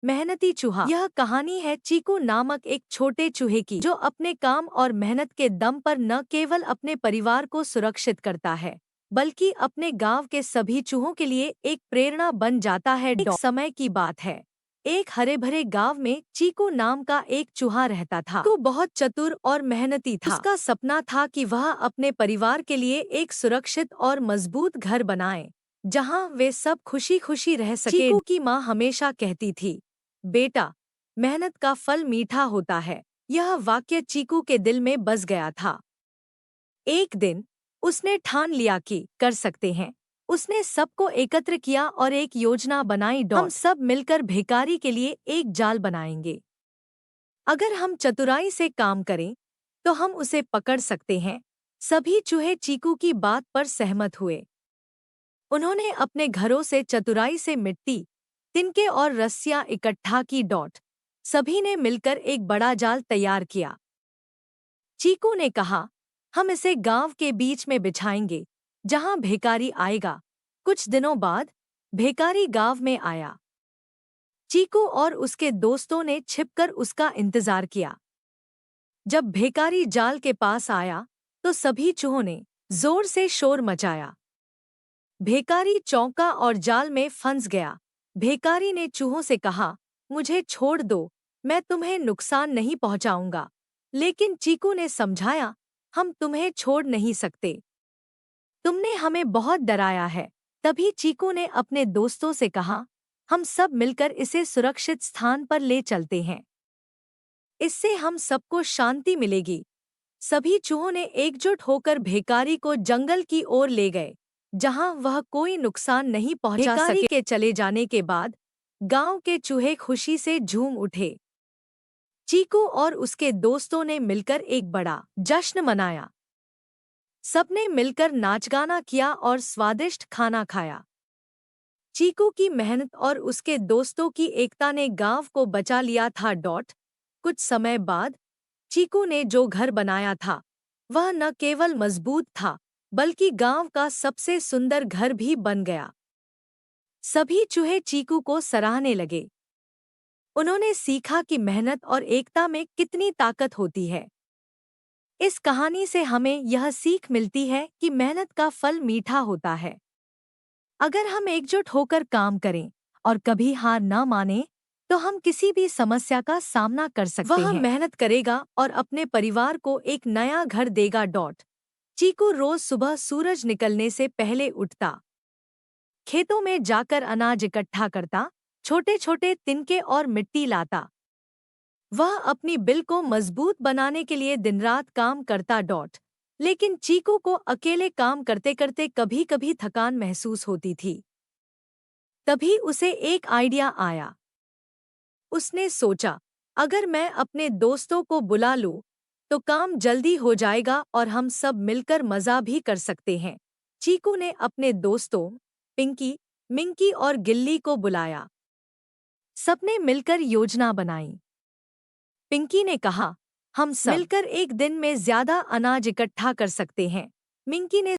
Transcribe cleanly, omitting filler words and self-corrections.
मेहनती चूहा। यह कहानी है चीकू नामक एक छोटे चूहे की, जो अपने काम और मेहनत के दम पर न केवल अपने परिवार को सुरक्षित करता है, बल्कि अपने गांव के सभी चूहों के लिए एक प्रेरणा बन जाता है। एक समय की बात है, एक हरे भरे गांव में चीकू नाम का एक चूहा रहता था। वो बहुत चतुर और मेहनती था। उसका सपना था कि वह अपने परिवार के लिए एक सुरक्षित और मजबूत घर बनाए, जहां वे सब खुशी खुशी रह सके। चीकू की माँ हमेशा कहती थी, बेटा, मेहनत का फल मीठा होता है। यह वाक्य चीकू के दिल में बस गया था। एक दिन उसने ठान लिया कि कर सकते हैं। उसने सबको एकत्र किया और एक योजना बनाई। हम सब मिलकर भिखारी के लिए एक जाल बनाएंगे। अगर हम चतुराई से काम करें तो हम उसे पकड़ सकते हैं। सभी चूहे चीकू की बात पर सहमत हुए। उन्होंने अपने घरों से चतुराई से मिट्टी, तिनके और रस्सियां इकट्ठा की। सभी ने मिलकर एक बड़ा जाल तैयार किया। चीकू ने कहा, हम इसे गांव के बीच में बिछाएंगे, जहां भिखारी आएगा। कुछ दिनों बाद भिखारी गांव में आया। चीकू और उसके दोस्तों ने छिपकर उसका इंतजार किया। जब भिखारी जाल के पास आया तो सभी चूहों ने जोर से शोर मचाया। भिखारी चौंका और जाल में फंस गया। भिखारी ने चूहों से कहा, मुझे छोड़ दो, मैं तुम्हें नुकसान नहीं पहुंचाऊंगा। लेकिन चीकू ने समझाया, हम तुम्हें छोड़ नहीं सकते, तुमने हमें बहुत डराया है। तभी चीकू ने अपने दोस्तों से कहा, हम सब मिलकर इसे सुरक्षित स्थान पर ले चलते हैं। इससे हम सबको शांति मिलेगी। सभी चूहों ने एकजुट होकर भिखारी को जंगल की ओर ले गए, जहां वह कोई नुकसान नहीं पहुंचा सके। भिखारी के चले जाने के बाद गांव के चूहे खुशी से झूम उठे। चीकू और उसके दोस्तों ने मिलकर एक बड़ा जश्न मनाया। सबने मिलकर नाच-गाना किया और स्वादिष्ट खाना खाया। चीकू की मेहनत और उसके दोस्तों की एकता ने गांव को बचा लिया था। कुछ समय बाद चीकू ने जो घर बनाया था, वह न केवल मजबूत था, बल्कि गांव का सबसे सुंदर घर भी बन गया। सभी चूहे चीकू को सराहने लगे। उन्होंने सीखा कि मेहनत और एकता में कितनी ताकत होती है। इस कहानी से हमें यह सीख मिलती है कि मेहनत का फल मीठा होता है। अगर हम एकजुट होकर काम करें और कभी हार न माने, तो हम किसी भी समस्या का सामना कर सकते हैं। वह मेहनत करेगा और अपने परिवार को एक नया घर देगा। चीकू रोज सुबह सूरज निकलने से पहले उठता, खेतों में जाकर अनाज इकट्ठा करता, छोटे छोटे तिनके और मिट्टी लाता। वह अपनी बिल को मजबूत बनाने के लिए दिन रात काम करता। लेकिन चीकू को अकेले काम करते करते कभी कभी थकान महसूस होती थी। तभी उसे एक आइडिया आया। उसने सोचा, अगर मैं अपने दोस्तों को बुला लूं, तो काम जल्दी हो जाएगा और हम सब मिलकर मजा भी कर सकते हैं। चीकू ने अपने दोस्तों पिंकी, मिंकी और गिल्ली को बुलाया। सबने मिलकर योजना बनाई। पिंकी ने कहा, हम सब मिलकर एक दिन में ज्यादा अनाज इकट्ठा कर सकते हैं। मिंकी ने